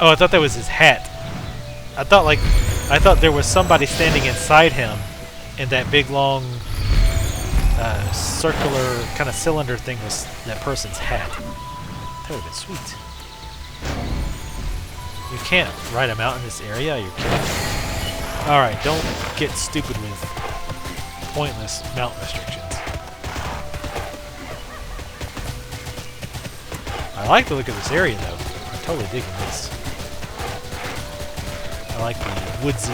Oh, I thought that was his hat. I thought there was somebody standing inside him in that big long circular kind of cylinder thing was that person's hat. That would have been sweet. You can't ride them out in this area, you're kidding. Alright, don't get stupid with pointless mount restrictions. I like the look of this area though. I'm totally digging this. I like the woodsy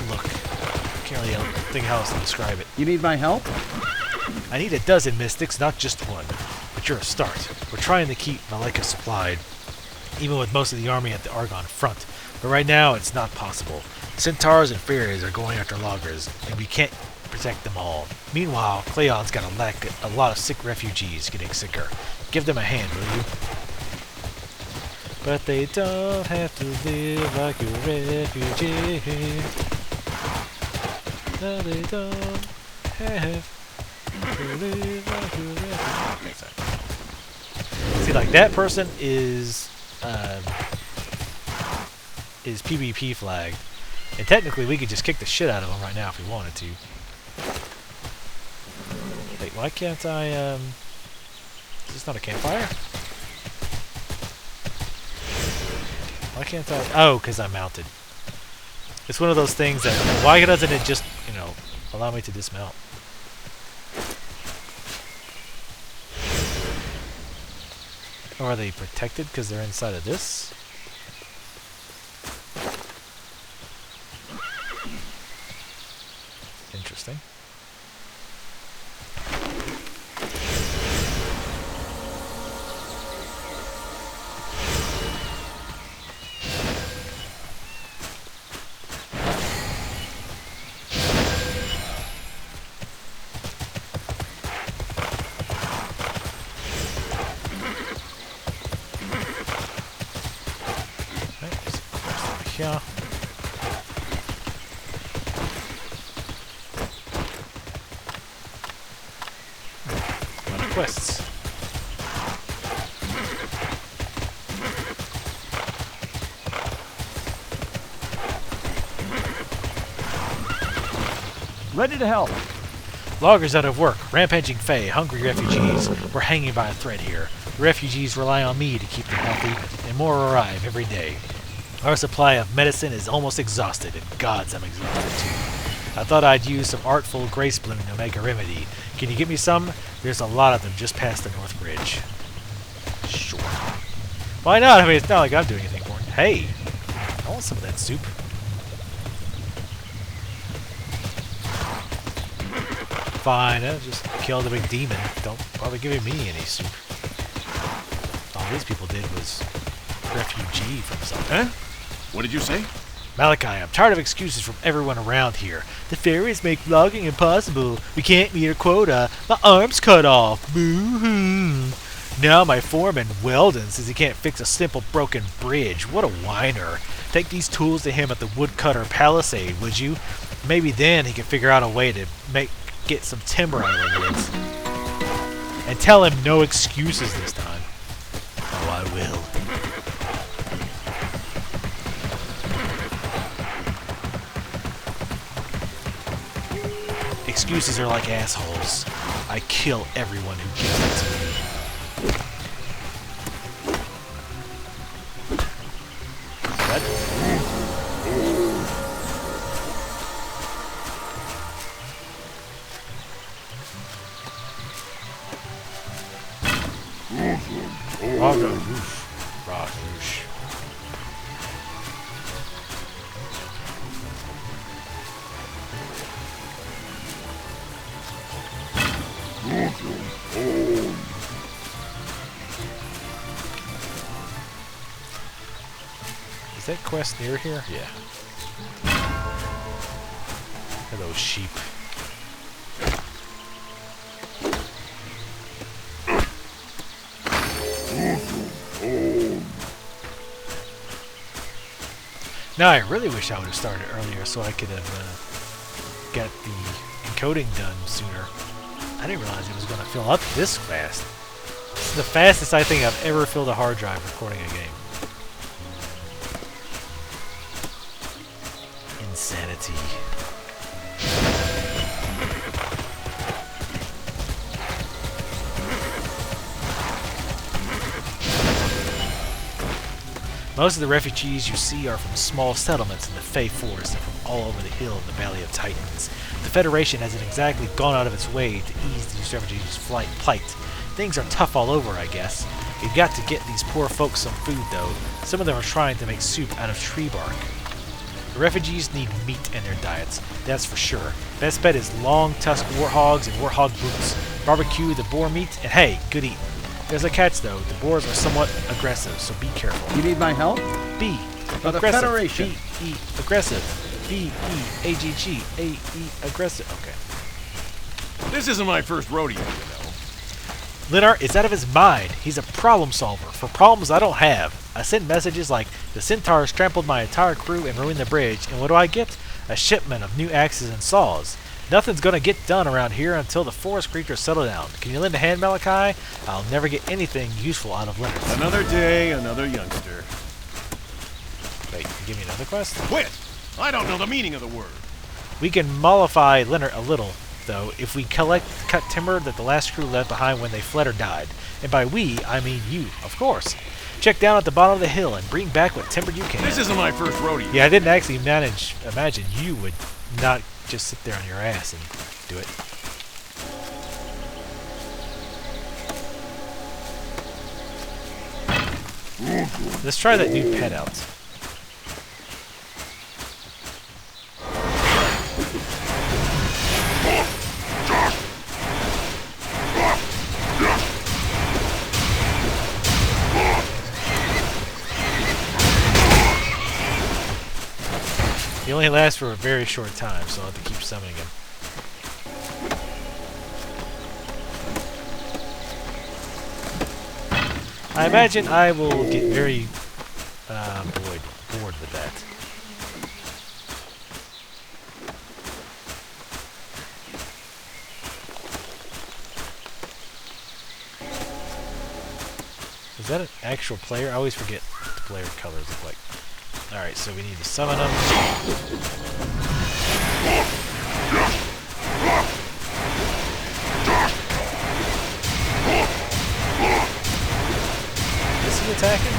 look. I can't really think how else to describe it. You need my help? I need a dozen mystics, not just one. But you're a start. We're trying to keep Malika supplied, even with most of the army at the Argonne front. But right now, it's not possible. Centaurs and fairies are going after loggers, and we can't protect them all. Meanwhile, Cleon's got a lot of sick refugees getting sicker. Give them a hand, will you? But they don't have to live like a refugee. No, they don't have to live like a refugee. Okay, sorry. See, like, that person is PvP flagged. And technically, we could just kick the shit out of him right now if we wanted to. Wait, why can't I, Is this not a campfire? Why can't I... Oh, because I'm mounted. It's one of those things that... Why doesn't it just, you know, allow me to dismount? Or are they protected because they're inside of this? Interesting. Yeah. Quests. Ready to help. Loggers out of work, rampaging Fae, hungry refugees. We're hanging by a thread here. The refugees rely on me to keep them healthy, and more arrive every day. Our supply of medicine is almost exhausted, and gods, I'm exhausted too. I thought I'd use some artful grace bloom to make a remedy. Can you get me some? There's a lot of them just past the North Bridge. Sure. Why not? I mean, it's not like I'm doing anything for it. Hey! I want some of that soup. Fine, I'll just kill the big demon. Don't bother giving me any soup. All these people did was refugee from something. Huh? What did you say? Malachi, I'm tired of excuses from everyone around here. The fairies make logging impossible. We can't meet our quota. My arm's cut off. Boo-hoo. Now my foreman, Weldon, says he can't fix a simple broken bridge. What a whiner. Take these tools to him at the Woodcutter Palisade, would you? Maybe then he can figure out a way to get some timber out of the woods. And tell him no excuses this time. Oh, I will. Excuses are like assholes. I kill everyone who gives it to me. What? Rouge. Is that quest near here? Yeah. Hello, sheep. Now I really wish I would have started earlier so I could have got the encoding done sooner. I didn't realize it was going to fill up this fast. is the fastest I think I've ever filled a hard drive recording a game. Insanity. Most of the refugees you see are from small settlements in the Fey Forest and from all over the hill in the Valley of Titans. The Federation hasn't exactly gone out of its way to ease these refugees' plight. Things are tough all over, I guess. We've got to get these poor folks some food, though. Some of them are trying to make soup out of tree bark. The refugees need meat in their diets, that's for sure. Best bet is long-tusked warhogs and warhog boots. Barbecue the boar meat, and hey, good eating. There's a catch, though. The boars are somewhat aggressive, so be careful. You need my help? B. For the Aggressive. Federation. B-E. Aggressive. B-E-A-G-G. A-E. Aggressive. Okay. This isn't my first rodeo, you know. Linhart is out of his mind. He's a problem solver for problems I don't have. I send messages like, the centaurs trampled my entire crew and ruined the bridge, and what do I get? A shipment of new axes and saws. Nothing's gonna get done around here until the forest creatures settle down. Can you lend a hand, Malachi? I'll never get anything useful out of Linhart. Another day, another youngster. Wait, you give me another quest? Quit! I don't know the meaning of the word. We can mollify Linhart a little, though, if we cut timber that the last crew left behind when they fled or died. And by we, I mean you, of course. Check down at the bottom of the hill and bring back what timber you can. This isn't my first rodeo. Yeah, I didn't actually imagine you would not just sit there on your ass and do it. Let's try that new pet out. He only lasts for a very short time, so I'll have to keep summoning him. I imagine I will get very bored with that. Is that an actual player? I always forget what the player colors look like. Alright, so we need to summon him. Is he attacking?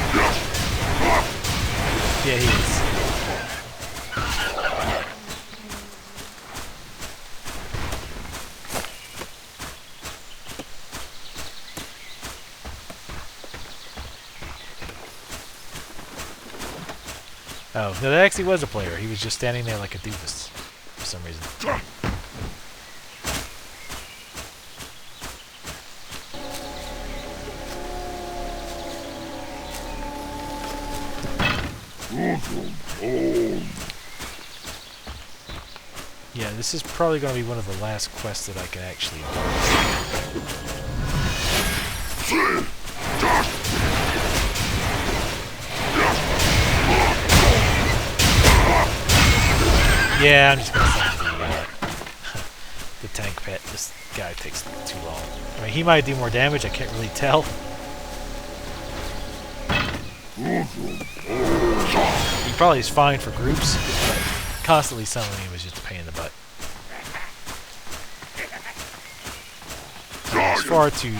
Yeah, he is. Oh, no, that actually was a player. He was just standing there like a doofus for some reason. Yeah, this is probably going to be one of the last quests that I can actually do. Yeah, I'm just gonna summon the tank pet. This guy takes too long. I mean, he might do more damage, I can't really tell. He probably is fine for groups, but constantly summoning him is just a pain in the butt. It's far too...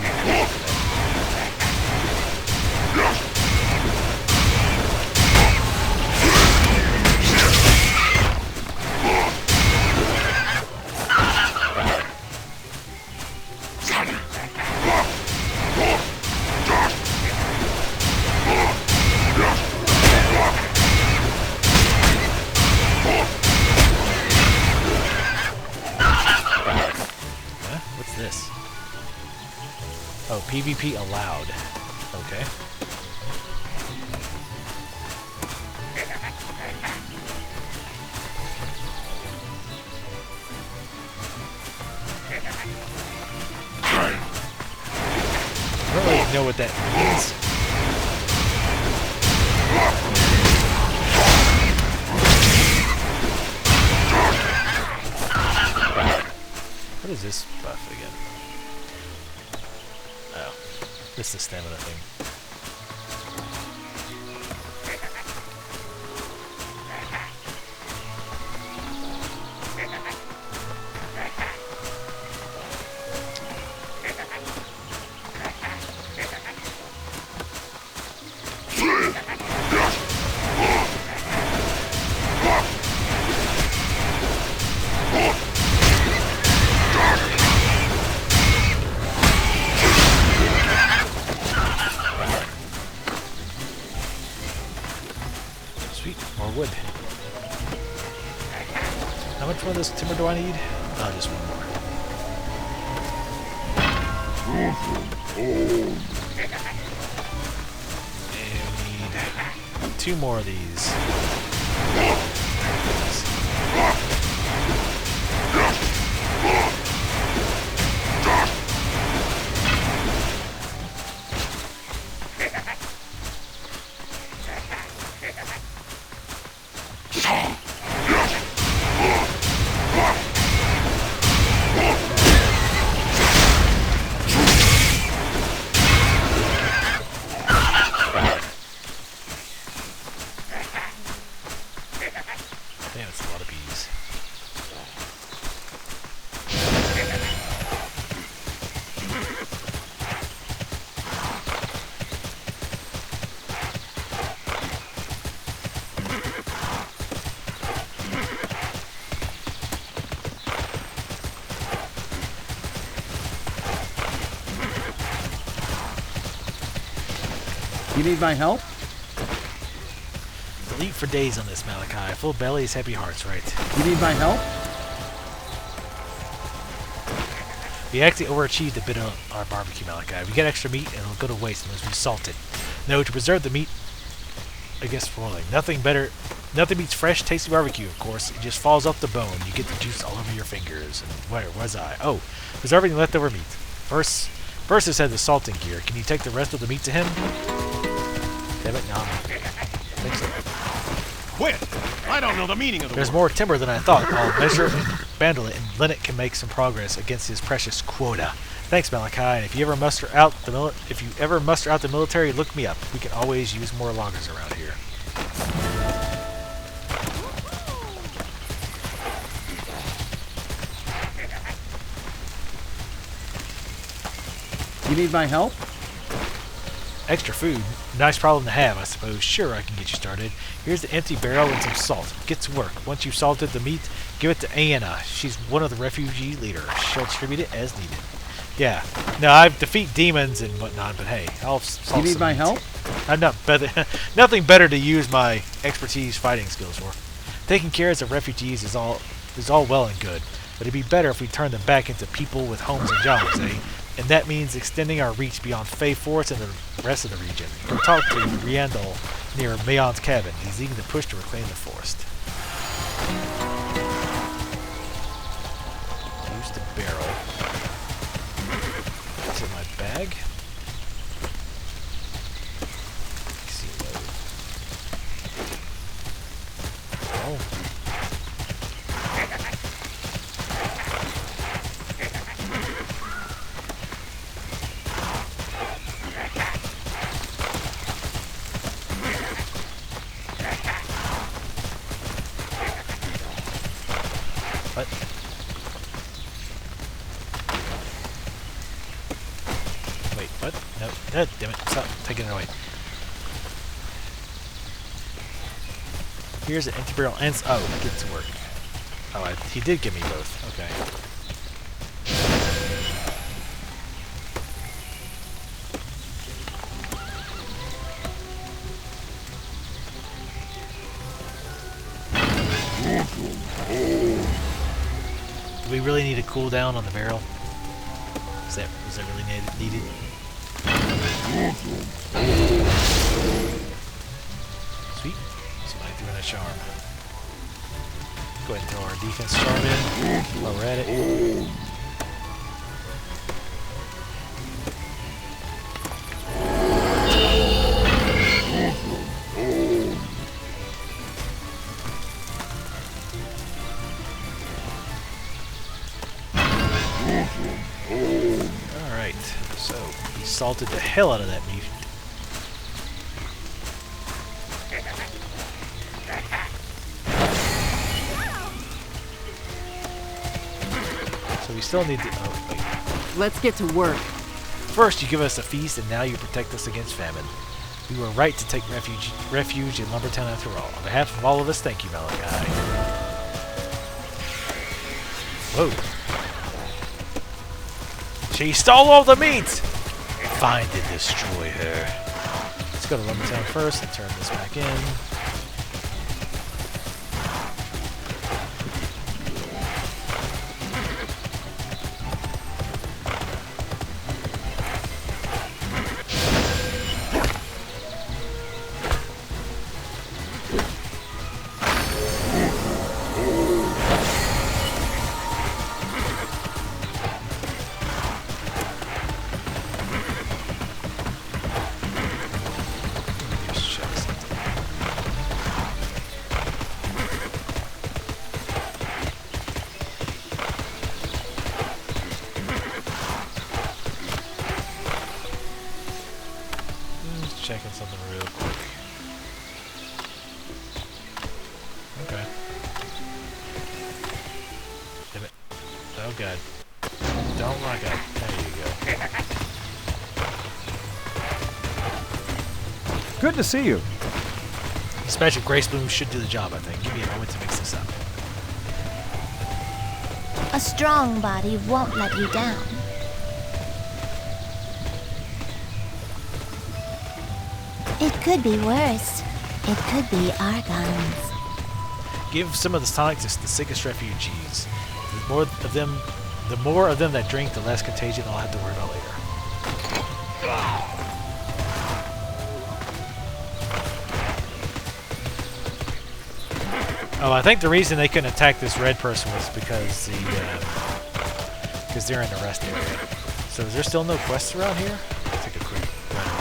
This. Oh, PvP allowed. Okay. I don't really know what that means. What is this buff again? Oh. This is the stamina thing. Sweet, more wood. How much more of this timber do I need? Oh, just one more. And we need 2 more of these. Damn, it's a lot of bees. You need my help? Delete for days on this, Malachi. Full bellies, happy hearts, right? You need my help? We actually overachieved a bit on our barbecue, Malachi. We get extra meat and it'll go to waste unless we salt it. No, to preserve the meat, I guess for one thing, nothing beats fresh, tasty barbecue, of course. It just falls off the bone. You get the juice all over your fingers. And where was I? Oh, preserving leftover meat. Versus had the salting gear. Can you take the rest of the meat to him? Damn it, no. Thanks so. Quit! I don't know the meaning of the There's word. more timber than I thought. I'll measure and bundle it, and Linnet can make some progress against his precious quota. Thanks, Malachi. And if you ever muster out the military, look me up. We can always use more loggers around here. You need my help? Extra food. Nice problem to have, I suppose. Sure, I can get you started. Here's the empty barrel and some salt. Get to work. Once you've salted the meat, give it to Anna. She's one of the refugee leaders. She'll distribute it as needed. Yeah. No, I defeat demons and whatnot, but hey, I'll salt You need some my meat. help? I'm not better, nothing better to use my expertise fighting skills for. Taking care of refugees is all well and good, but it'd be better if we turned them back into people with homes and jobs, eh? And that means extending our reach beyond Fey Forest and the rest of the region. Go talk to Riandel near Mayon's cabin. He's eager to push to reclaim the forest. Use the barrel. It's in my bag. Oh. What? Wait, what? No, damn it, stop taking it away. Here's an empty barrel and oh, get to work. Oh, he did give me both. Okay. Do we really need a cooldown on the barrel? Is that really needed? Sweet. Somebody threw in a charm. Go ahead and throw our defense charm in while we're at it. Alright, so he salted the hell out of that meat. So we still need to... Oh, wait. Let's get to work. First, you give us a feast, and now you protect us against famine. We were right to take refuge in Lumbertown after all. On behalf of all of us, thank you, Malachi. Whoa. She stole all the meat! Find and destroy her. Let's go to Lumbertown first and turn this back in. Checking something real quick. Okay. Damn it. Oh god. Don't lock up. There you go. Good to see you. This magic grace bloom should do the job, I think. Give me a moment to mix this up. A strong body won't let you down. It could be worse. It could be our guns. Give some of this tonic to the sickest refugees. The more of them that drink, the less contagion I'll have to worry about later. Oh, I think the reason they couldn't attack this red person was because they're in the rest area. So is there still no quests around here? Let's take a quick run around.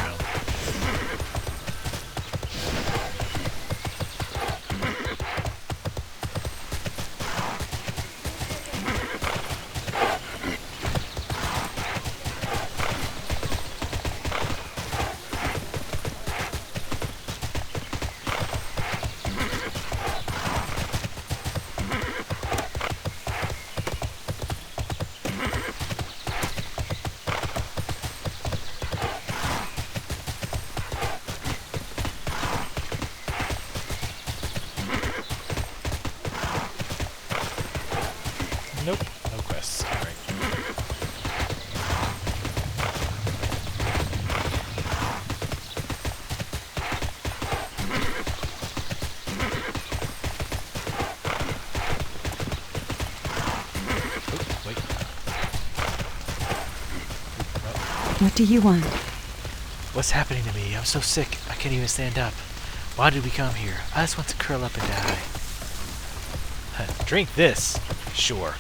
Nope, no quests. Alright. Oh, wait. What do you want? What's happening to me? I'm so sick, I can't even stand up. Why did we come here? I just want to curl up and die. Drink this. Sure.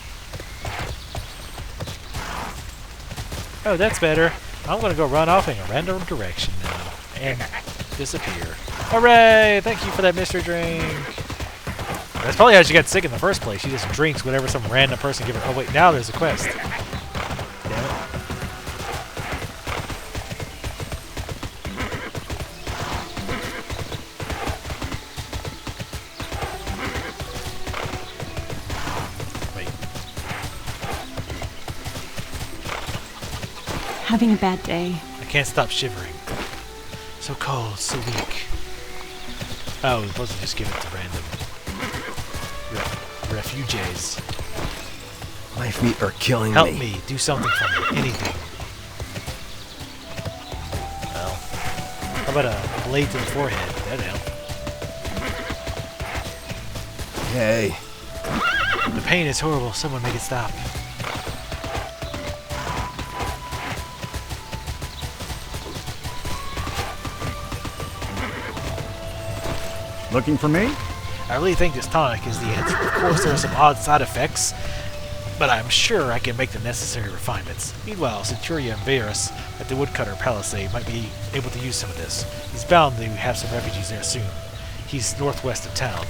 Oh, that's better. I'm gonna go run off in a random direction now. And disappear. Hooray! Thank you for that mystery drink! That's probably how she got sick in the first place. She just drinks whatever some random person gives her. Oh wait, now there's a quest. Damn it. Wait. Having a bad day. I can't stop shivering. So cold, so weak. Oh, we're supposed to just give it to random refugees. My feet are killing Help me. Do something for me. Anything. Well, how about a blade to the forehead? That'd help. Hey, The pain is horrible. Someone make it stop. Looking for me? I really think this tonic is the answer. Of course, there are some odd side effects, but I'm sure I can make the necessary refinements. Meanwhile, Centurion Varus at the Woodcutter Palisade might be able to use some of this. He's bound to have some refugees there soon. He's northwest of town.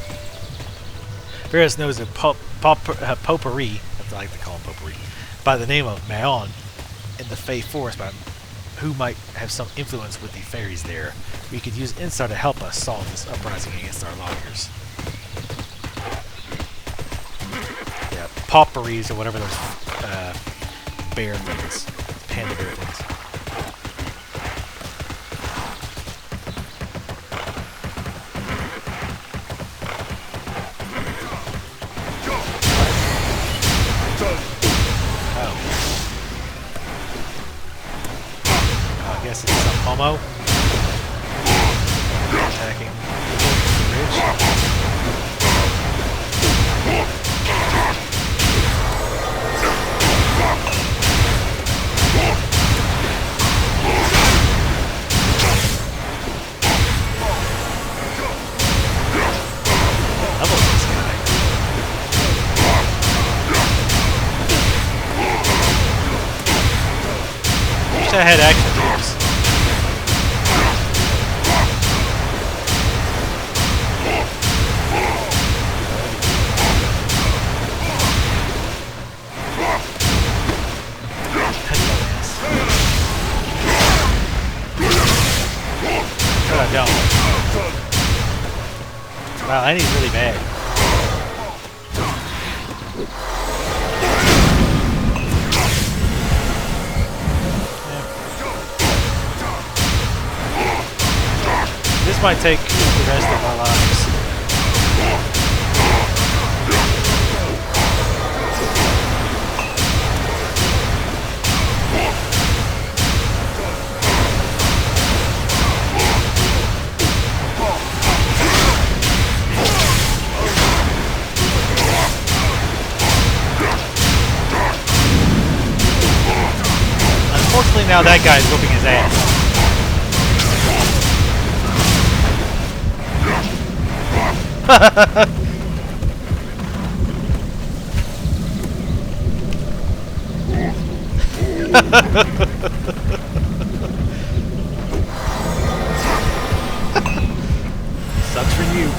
Varus knows a potpourri, I like to call him potpourri, by the name of Maon. in the Fey Forest by who might have some influence with the fairies there. We could use Instar to help us solve this uprising against our lawyers. Yeah, Pauperies or whatever those bear things. Panda bear things. I guess it's some homo attacking the bridge. Level this guy. Wish I had action moves. Down. Wow, I need really bad. Yeah. This might take the rest of our lives. Unfortunately, now that guy's whooping his ass. Sucks for you.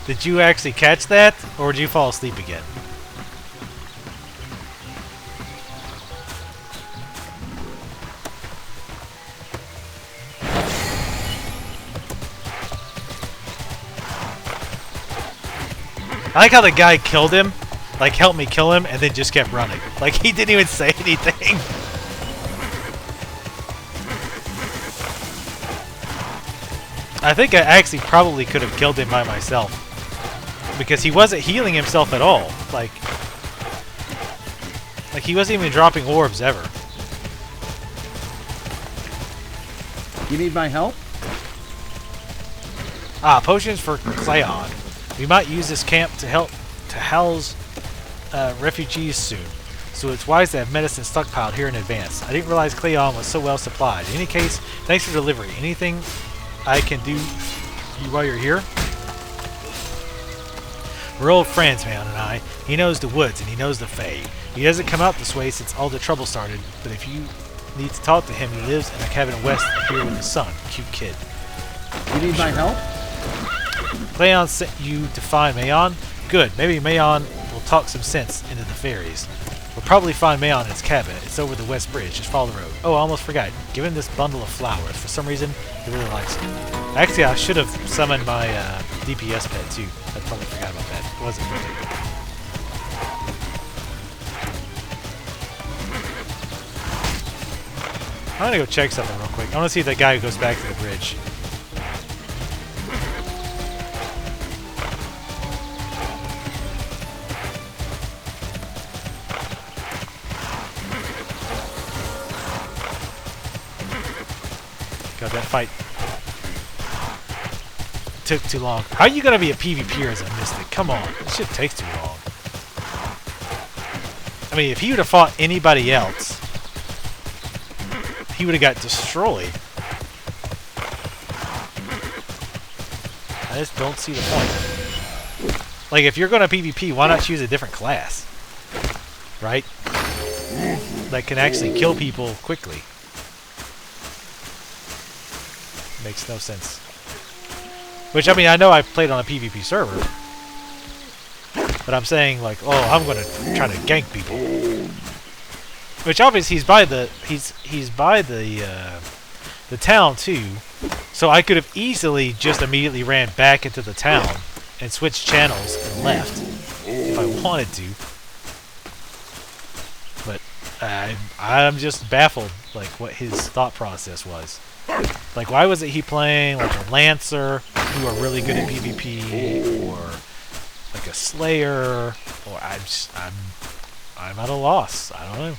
Did you actually catch that, or did you fall asleep again? I like how the guy killed him, like helped me kill him, and then just kept running. Like he didn't even say anything. I think I actually probably could have killed him by myself. Because he wasn't healing himself at all. Like he wasn't even dropping orbs ever. You need my help? Ah, potions for Cleon. We might use this camp to help to house refugees soon. So it's wise to have medicine stockpiled here in advance. I didn't realize Cleon was so well supplied. In any case, thanks for delivery. Anything I can do while you're here? We're old friends, man, and I. He knows the woods, and he knows the Fae. He doesn't come out this way since all the trouble started, but if you need to talk to him, he lives in a cabin west here with his son. Cute kid. You need my help? Cleon sent you to find Mayon? Good. Maybe Mayon will talk some sense into the fairies. We'll probably find Mayon in his cabin. It's over the west bridge. Just follow the road. Oh, I almost forgot. Give him this bundle of flowers. For some reason, he really likes it. Actually, I should have summoned my DPS pet, too. I totally forgot about that. It wasn't really. I'm gonna go check something real quick. I want to see if that guy goes back to the bridge. God, that fight took too long. How are you gonna be a PvPer as a Mystic? Come on, this shit takes too long. I mean, if he would have fought anybody else, he would have got destroyed. I just don't see the point. Like, if you're going to PvP, why not choose a different class? Right? That can actually kill people quickly. Makes no sense. Which, I mean, I know I've played on a PvP server. But I'm saying, like, oh, I'm going to try to gank people. Which, obviously, he's by the town, too. So I could have easily just immediately ran back into the town and switched channels and left if I wanted to. But I'm just baffled, like, what his thought process was. Like, why was it he playing, like, a Lancer, who are really good at PvP, or, like, a Slayer, or I'm at a loss. I don't know.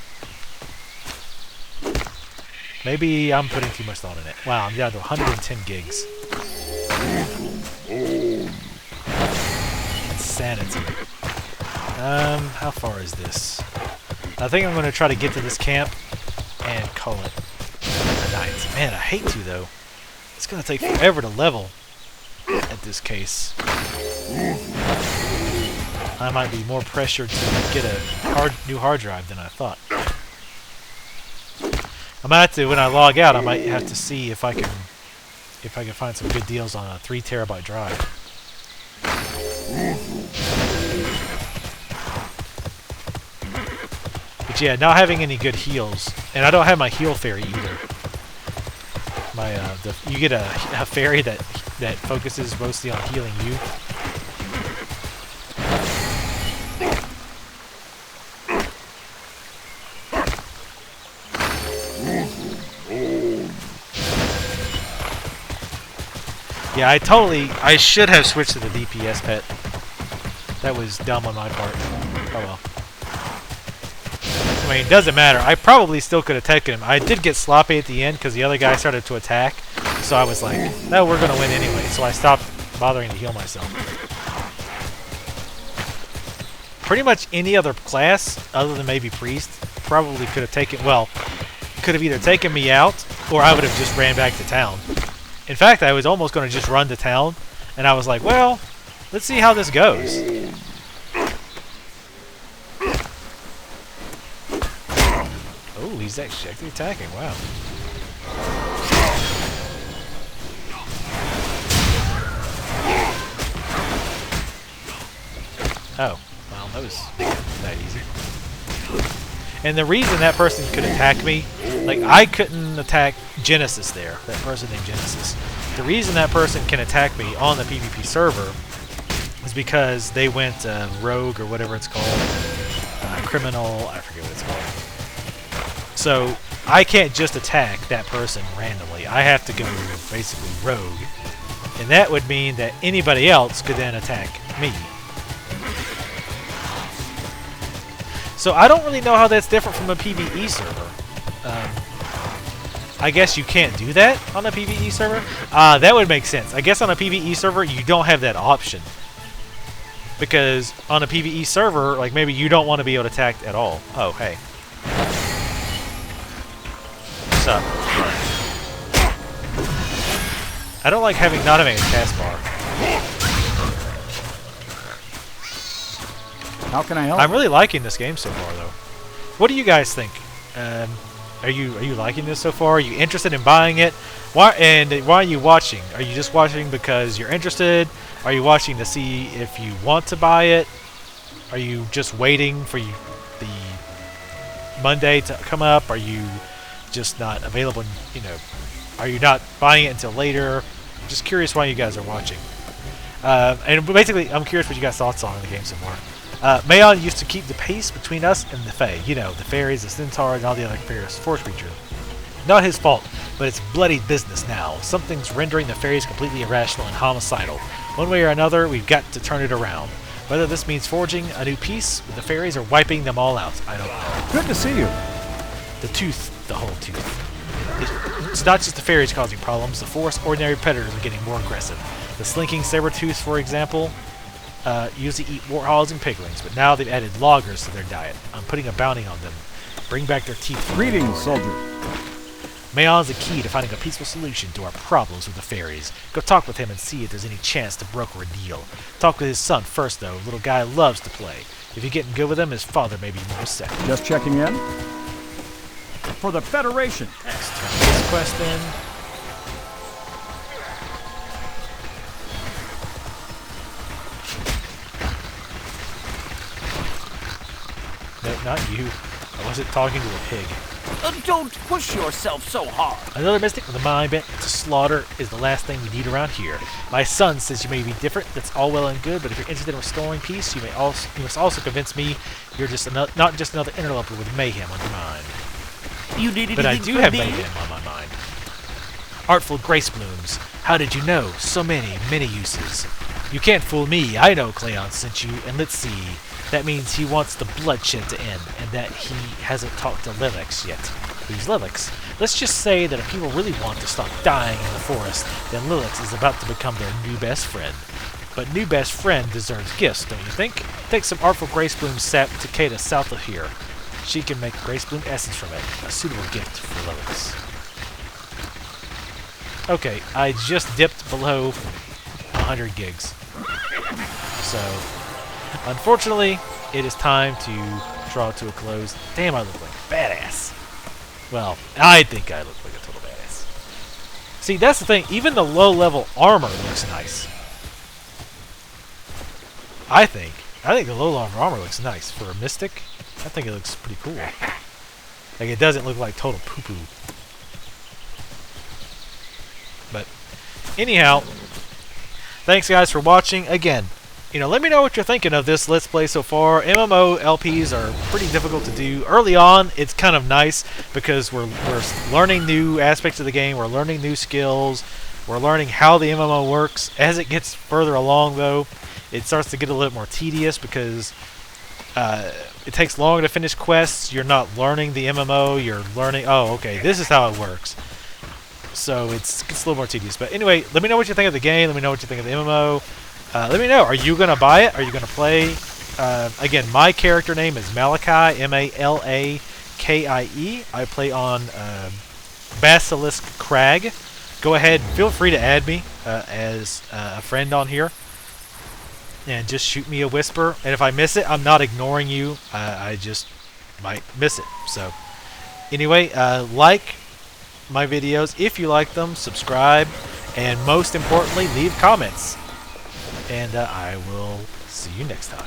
Maybe I'm putting too much thought in it. Wow, I'm down to 110 gigs. Insanity. How far is this? I think I'm going to try to get to this camp and call it a night. Man, I hate to, though. It's going to take forever to level at this case. I might be more pressured to get a new hard drive than I thought. I might have to, when I log out, I might have to see if I can find some good deals on a 3 terabyte drive. But yeah, not having any good heals, and I don't have my heal fairy either. My you get a fairy that focuses mostly on healing you. Yeah, I should have switched to the DPS pet. That was dumb on my part. Oh well. I mean, it doesn't matter. I probably still could have taken him. I did get sloppy at the end because the other guy started to attack. So I was like, no, we're going to win anyway. So I stopped bothering to heal myself. Pretty much any other class, other than maybe Priest, probably could have taken, well, could have either taken me out, or I would have just ran back to town. In fact, I was almost going to just run to town, and I was like, well, let's see how this goes. Oh, he's actually attacking, wow. Oh, well, that was that easy. And the reason that person could attack me, like, I couldn't attack Genesis there, that person named Genesis. The reason that person can attack me on the PvP server is because they went rogue, or whatever it's called, criminal, I forget what it's called. So, I can't just attack that person randomly. I have to go basically rogue. And that would mean that anybody else could then attack me. So I don't really know how that's different from a PvE server. I guess you can't do that on a PvE server? That would make sense. I guess on a PvE server, you don't have that option. Because on a PvE server, like, maybe you don't want to be able to attack at all. Oh, hey. What's up? I don't like not having a taskbar. How can I help? I'm really liking this game so far, though. What do you guys think? Are you liking this so far? Are you interested in buying it? Why are you watching? Are you just watching because you're interested? Are you watching to see if you want to buy it? Are you just waiting for the Monday to come up? Are you just not available? You know, are you not buying it until later? I'm just curious why you guys are watching. And basically, I'm curious what you guys' thoughts on the game some more. Mayon used to keep the pace between us and the Fae. You know, the fairies, the centaurs, and all the other various forest creatures. Not his fault, but it's bloody business now. Something's rendering the fairies completely irrational and homicidal. One way or another, we've got to turn it around. Whether this means forging a new peace with the fairies or wiping them all out, I don't know. Good to see you. The whole tooth. It's not just the fairies causing problems. The forest ordinary predators are getting more aggressive. The slinking saber-tooth, for example, usually eat warthogs and piglings, but now they've added loggers to their diet. I'm putting a bounty on them. Bring back their teeth. Greetings, soldier. Mayon's the key to finding a peaceful solution to our problems with the fairies. Go talk with him and see if there's any chance to broker a deal. Talk with his son first, though. Little guy loves to play. If you're getting good with him, his father may be more set. Just checking in. For the Federation. Let's turn this quest in. No, not you. I wasn't talking to a pig. Don't push yourself so hard. Another mystic with a mind bent to slaughter is the last thing we need around here. My son says you may be different. That's all well and good, but if you're interested in restoring peace, you must also convince me you're just not just another interloper with mayhem on your mind. You need anything But I do from have me? mayhem on my mind. Artful grace blooms. How did you know? So many uses. You can't fool me. I know Cleon sent you, and let's see. That means he wants the bloodshed to end, and that he hasn't talked to Lilix yet. Who's Lilix? Let's just say that if people really want to stop dying in the forest, then Lilix is about to become their new best friend. But new best friend deserves gifts, don't you think? Take some Artful Grace Bloom sap to Tera south of here. She can make Grace Bloom essence from it, a suitable gift for Lilix. Okay, I just dipped below 100 gigs. So, unfortunately, it is time to draw to a close. Damn, I look like a badass. Well, I think I look like a total badass. See, that's the thing. Even the low-level armor looks nice. I think the low-level armor looks nice. For a mystic, I think it looks pretty cool. Like, it doesn't look like total poo-poo. But, anyhow, thanks, guys, for watching. Again, let me know what you're thinking of this Let's Play so far. MMO LPs are pretty difficult to do. Early on, it's kind of nice because we're learning new aspects of the game. We're learning new skills. We're learning how the MMO works. As it gets further along, though, it starts to get a little more tedious because it takes longer to finish quests. You're not learning the MMO. You're learning, oh, okay, this is how it works. So it gets a little more tedious. But anyway, let me know what you think of the game. Let me know what you think of the MMO. Let me know. Are you going to buy it? Are you going to play? Again, my character name is Malachi, M-A-L-A-K-I-E. I play on Basilisk Crag. Go ahead. Feel free to add me as a friend on here. And just shoot me a whisper. And if I miss it, I'm not ignoring you. I just might miss it. So anyway, like my videos if you like them. Subscribe. And most importantly, leave comments. And I will see you next time.